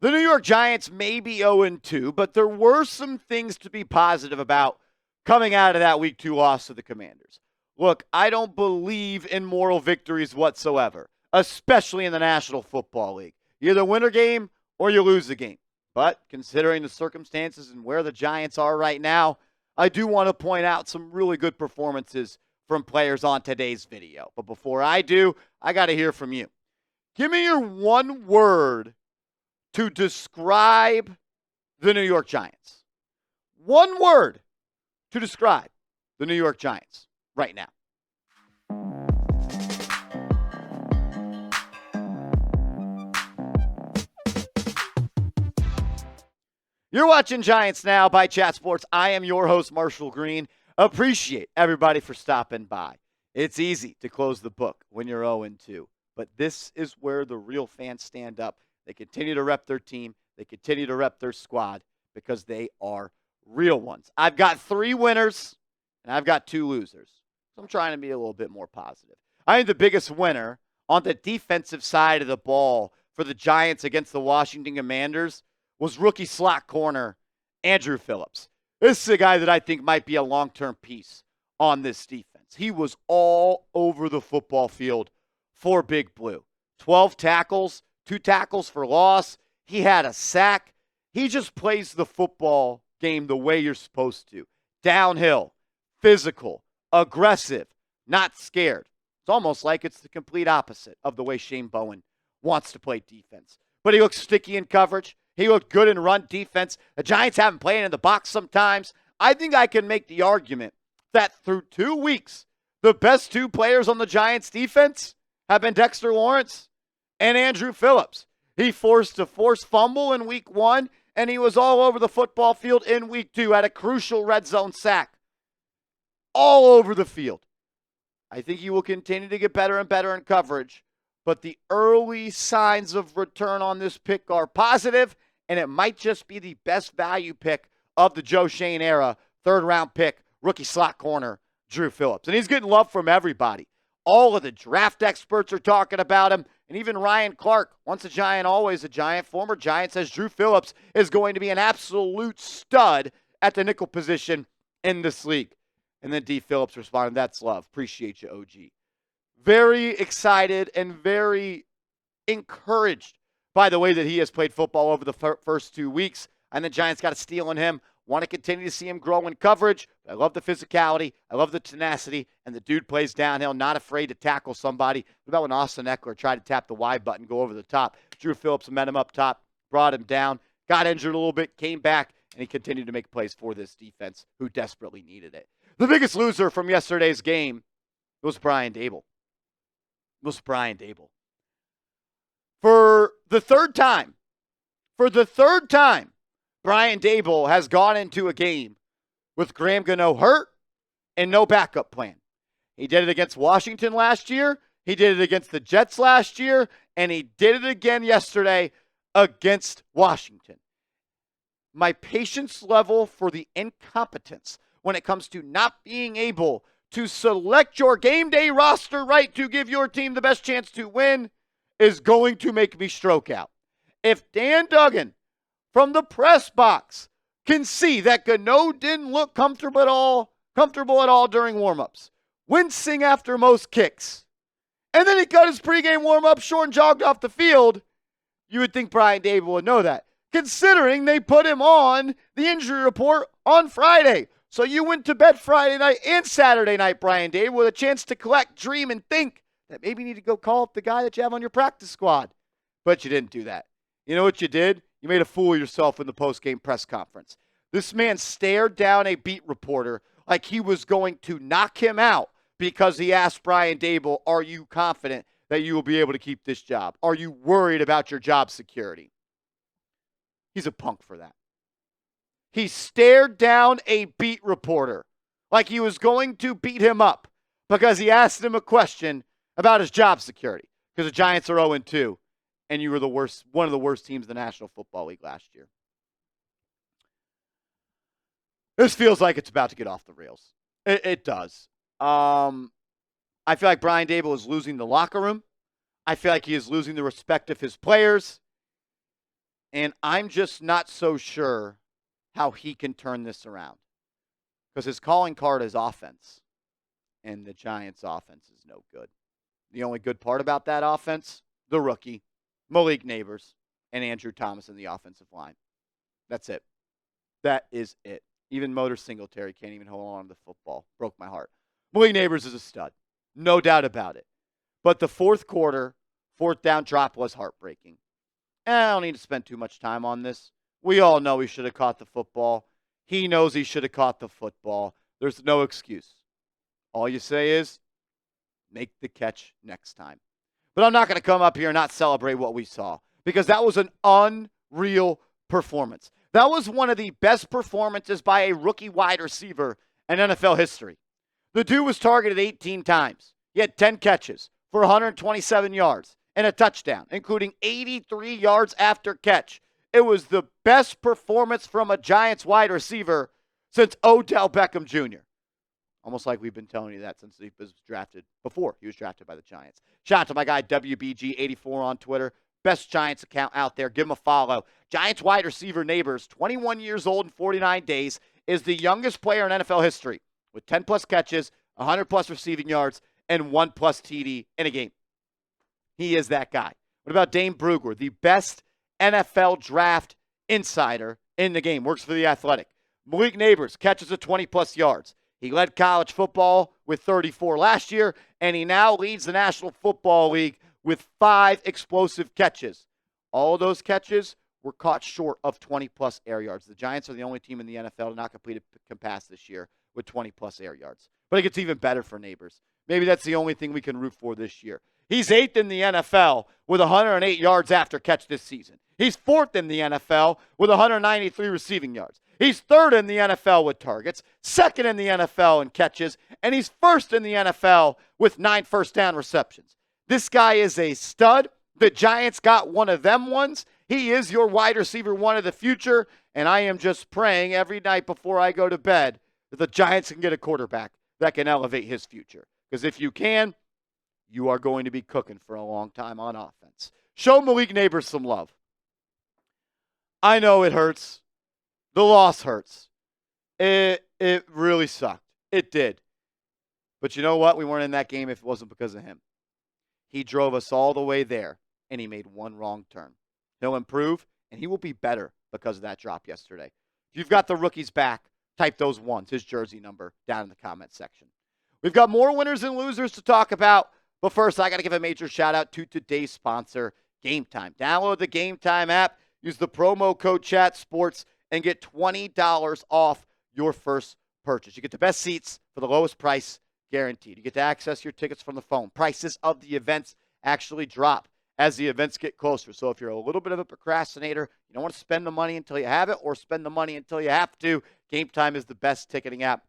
The New York Giants may be 0-2, but there were some things to be positive about coming out of that Week 2 loss to the Commanders. Look, I don't believe in moral victories whatsoever, especially in the National Football League. You either win a game or you lose the game. But considering the circumstances and where the Giants are right now, I do want to point out some really good performances from players on today's video. But before I do, I got to hear from you. Give me your one word to describe the New York Giants. One word to describe the New York Giants right now. You're watching Giants Now by Chat Sports. I am your host, Marshall Green. Appreciate everybody for stopping by. It's easy to close the book when you're 0-2, but this is where the real fans stand up. They continue to rep their team. They continue to rep their squad because they are real ones. I've got 3 winners, and I've got 2 losers. So I'm trying to be a little bit more positive. I think the biggest winner on the defensive side of the ball for the Giants against the Washington Commanders was rookie slot corner Andru Phillips. This is a guy that I think might be a long-term piece on this defense. He was all over the football field for Big Blue. 12 tackles, 2 tackles for loss. He had a sack. He just plays the football game the way you're supposed to. Downhill, physical, aggressive, not scared. It's almost like it's the complete opposite of the way Shane Bowen wants to play defense. But he looks sticky in coverage. He looked good in run defense. The Giants haven't played in the box sometimes. I think I can make the argument that through 2 weeks, the best 2 players on the Giants defense have been Dexter Lawrence and Andru Phillips. He forced a forced fumble in Week 1, and he was all over the football field in Week 2 at a crucial red zone sack. All over the field. I think he will continue to get better and better in coverage, but the early signs of return on this pick are positive, and it might just be the best value pick of the Joe Shane era, 3rd-round pick, rookie slot corner, Andru Phillips. And he's getting love from everybody. All of the draft experts are talking about him, and even Ryan Clark, once a Giant, always a Giant, former Giant, says Andru Phillips is going to be an absolute stud at the nickel position in this league. And then D. Phillips responded, "That's love. Appreciate you, OG." Very excited and very encouraged by the way that he has played football over the first 2 weeks. And the Giants got a steal on him. Want to continue to see him grow in coverage. I love the physicality. I love the tenacity. And the dude plays downhill, not afraid to tackle somebody. What about when Austin Eckler tried to tap the Y button, go over the top? Andru Phillips met him up top, brought him down, got injured a little bit, came back, and he continued to make plays for this defense who desperately needed it. The biggest loser from yesterday's game was Brian Daboll. For the third time, Brian Daboll has gone into a game with Graham Gano hurt and no backup plan. He did it against Washington last year. He did it against the Jets last year. And he did it again yesterday against Washington. My patience level for the incompetence when it comes to not being able to select your game day roster right to give your team the best chance to win is going to make me stroke out. If Dan Duggan from the press box can see that Gano didn't look comfortable at all during warmups, wincing after most kicks, and then he cut his pregame warm-up short and jogged off the field, you would think Brian Daboll would know that, considering they put him on the injury report on Friday. So you went to bed Friday night and Saturday night, Brian Daboll, with a chance to collect, dream, and think that maybe you need to go call up the guy that you have on your practice squad. But you didn't do that. You know what you did? You made a fool of yourself in the post-game press conference. This man stared down a beat reporter like he was going to knock him out because he asked Brian Daboll, "Are you confident that you will be able to keep this job? Are you worried about your job security?" He's a punk for that. He stared down a beat reporter like he was going to beat him up because he asked him a question about his job security because the Giants are 0-2 and you were one of the worst teams in the National Football League last year. This feels like it's about to get off the rails. It does. I feel like Brian Daboll is losing the locker room. I feel like he is losing the respect of his players. And I'm just not so sure how he can turn this around because his calling card is offense, and the Giants' offense is no good. The only good part about that offense, the rookie, Malik Nabers, and Andrew Thomas in the offensive line. That's it. That is it. Even Motor Singletary can't even hold on to the football. Broke my heart. Malik Nabers is a stud. No doubt about it. But the fourth quarter, fourth down drop was heartbreaking. And I don't need to spend too much time on this. We all know he should have caught the football. He knows he should have caught the football. There's no excuse. All you say is, make the catch next time. But I'm not going to come up here and not celebrate what we saw because that was an unreal performance. That was one of the best performances by a rookie wide receiver in NFL history. The dude was targeted 18 times. He had 10 catches for 127 yards and a touchdown, including 83 yards after catch. It was the best performance from a Giants wide receiver since Odell Beckham Jr. Almost like we've been telling you that since he was drafted, before he was drafted by the Giants. Shout out to my guy WBG84 on Twitter. Best Giants account out there. Give him a follow. Giants wide receiver Nabers, 21 years old and 49 days, is the youngest player in NFL history with 10-plus catches, 100-plus receiving yards, and 1-plus TD in a game. He is that guy. What about Dane Brugler, the best NFL draft insider in the game? Works for The Athletic. Malik Nabers catches 20-plus yards. He led college football with 34 last year, and he now leads the National Football League with 5 explosive catches. All of those catches were caught short of 20-plus air yards. The Giants are the only team in the NFL to not complete a pass this year with 20-plus air yards. But it gets even better for Nabers. Maybe that's the only thing we can root for this year. He's 8th in the NFL with 108 yards after catch this season. He's 4th in the NFL with 193 receiving yards. He's 3rd in the NFL with targets, 2nd in the NFL in catches, and he's 1st in the NFL with 9 first-down receptions. This guy is a stud. The Giants got one of them ones. He is your wide receiver one of the future, and I am just praying every night before I go to bed that the Giants can get a quarterback that can elevate his future. Because if you can, you are going to be cooking for a long time on offense. Show Malik Nabers some love. I know it hurts. The loss hurts. It really sucked. It did. But you know what? We weren't in that game if it wasn't because of him. He drove us all the way there, and he made one wrong turn. He'll improve, and he will be better because of that drop yesterday. If you've got the rookies back, type those ones, his jersey number, down in the comment section. We've got more winners and losers to talk about, but first, I got to give a major shout-out to today's sponsor, GameTime. Download the GameTime app, use the promo code ChatSports, and get $20 off your first purchase. You get the best seats for the lowest price guaranteed. You get to access your tickets from the phone. Prices of the events actually drop as the events get closer. So if you're a little bit of a procrastinator, you don't want to spend the money until you have it or spend the money until you have to, GameTime is the best ticketing app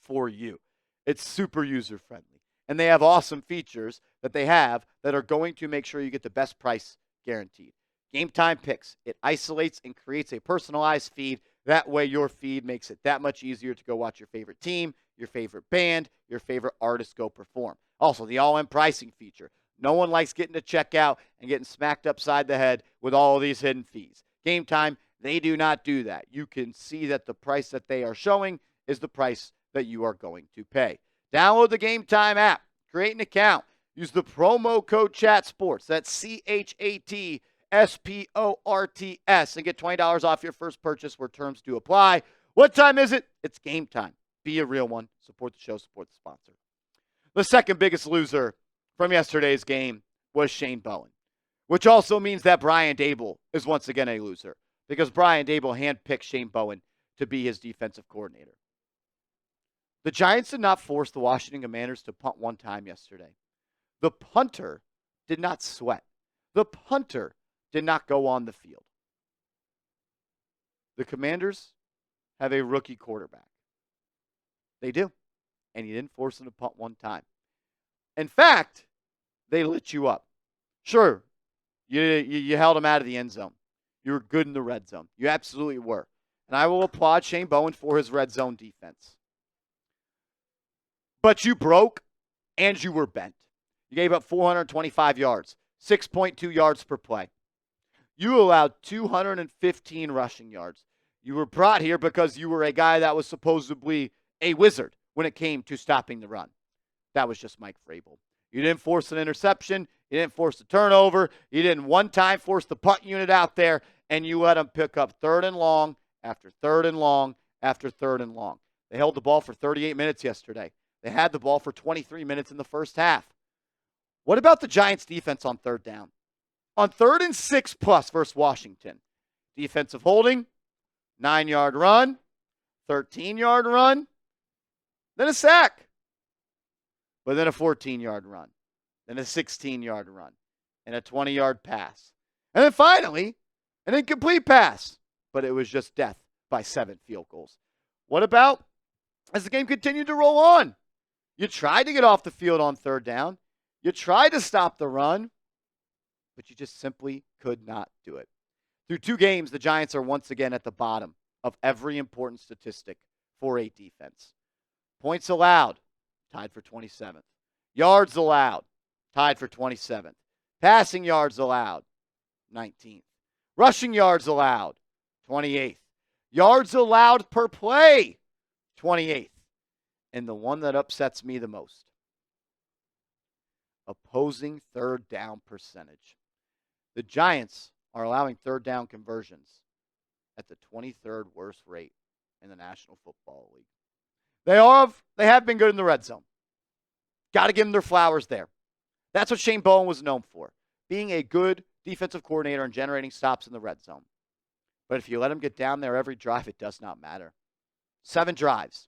for you. It's super user-friendly. And they have awesome features that they have that are going to make sure you get the best price guaranteed. GameTime Picks. It isolates and creates a personalized feed. That way your feed makes it that much easier to go watch your favorite team, your favorite band, your favorite artist go perform. Also, the all-in pricing feature. No one likes getting to checkout and getting smacked upside the head with all of these hidden fees. GameTime, they do not do that. You can see that the price that they are showing is the price that you are going to pay. Download the GameTime app. Create an account. Use the promo code ChatSports. That's ChatSports and get $20 off your first purchase where terms do apply. What time is it? It's game time. Be a real one. Support the show. Support the sponsor. The second biggest loser from yesterday's game was Shane Bowen, which also means that Brian Daboll is once again a loser because Brian Daboll handpicked Shane Bowen to be his defensive coordinator. The Giants did not force the Washington Commanders to punt one time yesterday. The punter did not sweat. The punter did not go on the field. The Commanders have a rookie quarterback. They do. And he didn't force them to punt one time. In fact, they lit you up. Sure, you held them out of the end zone. You were good in the red zone. You absolutely were. And I will applaud Shane Bowen for his red zone defense. But you broke and you were bent. You gave up 425 yards, 6.2 yards per play. You allowed 215 rushing yards. You were brought here because you were a guy that was supposedly a wizard when it came to stopping the run. That was just Mike Vrabel. You didn't force an interception. You didn't force a turnover. You didn't one time force the punt unit out there, and you let them pick up third and long after third and long after third and long. They held the ball for 38 minutes yesterday. They had the ball for 23 minutes in the first half. What about the Giants' defense on third down? On 3rd and 6+ versus Washington. Defensive holding, 9-yard run, 13-yard run, then a sack, but then a 14-yard run, then a 16-yard run, and a 20-yard pass. And then finally, an incomplete pass, but it was just death by 7 field goals. What about as the game continued to roll on? You tried to get off the field on third down. You tried to stop the run, but you just simply could not do it. Through 2 games, the Giants are once again at the bottom of every important statistic for a defense. Points allowed, tied for 27th. Yards allowed, tied for 27th. Passing yards allowed, 19th. Rushing yards allowed, 28th. Yards allowed per play, 28th. And the one that upsets me the most, opposing third down percentage. The Giants are allowing third down conversions at the 23rd worst rate in the National Football League. They have been good in the red zone. Got to give them their flowers there. That's what Shane Bowen was known for, being a good defensive coordinator and generating stops in the red zone. But if you let him get down there every drive, it does not matter. 7 drives,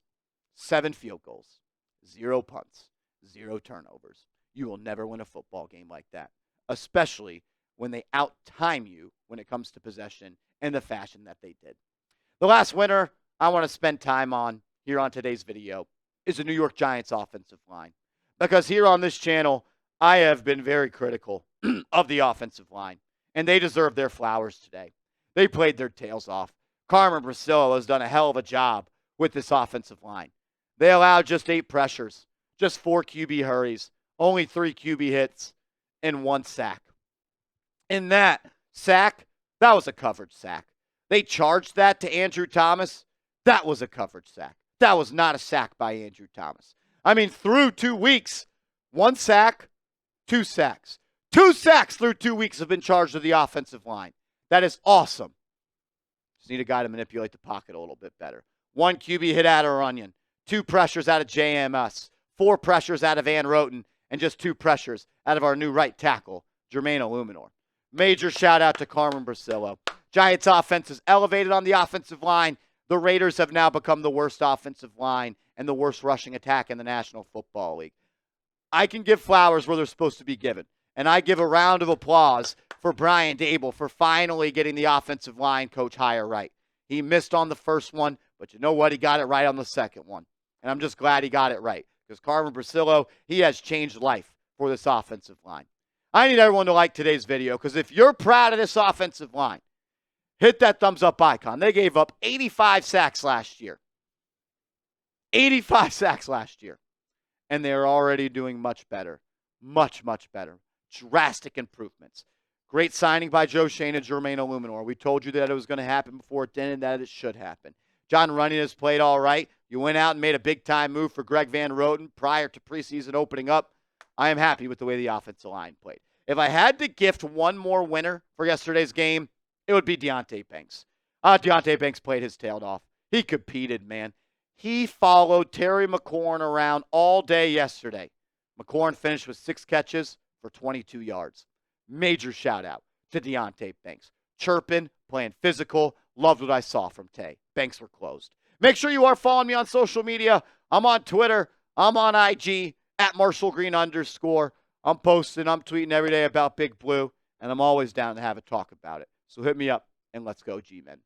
7 field goals, 0 punts, 0 turnovers. You will never win a football game like that, especially when they out-time you when it comes to possession in the fashion that they did. The last winner I want to spend time on here on today's video is the New York Giants offensive line. Because here on this channel, I have been very critical of the offensive line, and they deserve their flowers today. They played their tails off. Carmen Brasillo has done a hell of a job with this offensive line. They allowed just 8 pressures, just 4 QB hurries, only 3 QB hits, and 1 sack. In that sack, that was a coverage sack. They charged that to Andrew Thomas. That was a coverage sack. That was not a sack by Andrew Thomas. I mean, through 2 weeks, 1 sack, 2 sacks. 2 sacks through 2 weeks have been charged to the offensive line. That is awesome. Just need a guy to manipulate the pocket a little bit better. 1 QB hit out of Runyon, 2 pressures out of JMS, 4 pressures out of Van Roten, and just 2 pressures out of our new right tackle, Jermaine Illuminor. Major shout out to Carmen Brasillo. Giants offense is elevated on the offensive line. The Raiders have now become the worst offensive line and the worst rushing attack in the National Football League. I can give flowers where they're supposed to be given. And I give a round of applause for Brian Daboll for finally getting the offensive line coach hire right. He missed on the first one, but you know what? He got it right on the second one. And I'm just glad he got it right. Because Carmen Brasillo, he has changed life for this offensive line. I need everyone to like today's video, because if you're proud of this offensive line, hit that thumbs up icon. They gave up 85 sacks last year. 85 sacks last year. And they're already doing much better. Much, much better. Drastic improvements. Great signing by Joe Shane and Jermaine Illuminor. We told you that it was going to happen before it did, and that it should happen. John Runyon has played all right. You went out and made a big-time move for Greg Van Roten prior to preseason opening up. I am happy with the way the offensive line played. If I had to gift one more winner for yesterday's game, it would be Deonte Banks. Deonte Banks played his tail off. He competed, man. He followed Terry McLaurin around all day yesterday. McLaurin finished with 6 catches for 22 yards. Major shout-out to Deonte Banks. Chirping, playing physical. Loved what I saw from Tay. Banks were closed. Make sure you are following me on social media. I'm on Twitter. I'm on IG, @MarshallGreen_. I'm posting, I'm tweeting every day about Big Blue, and I'm always down to have a talk about it. So hit me up, and let's go, G-Men.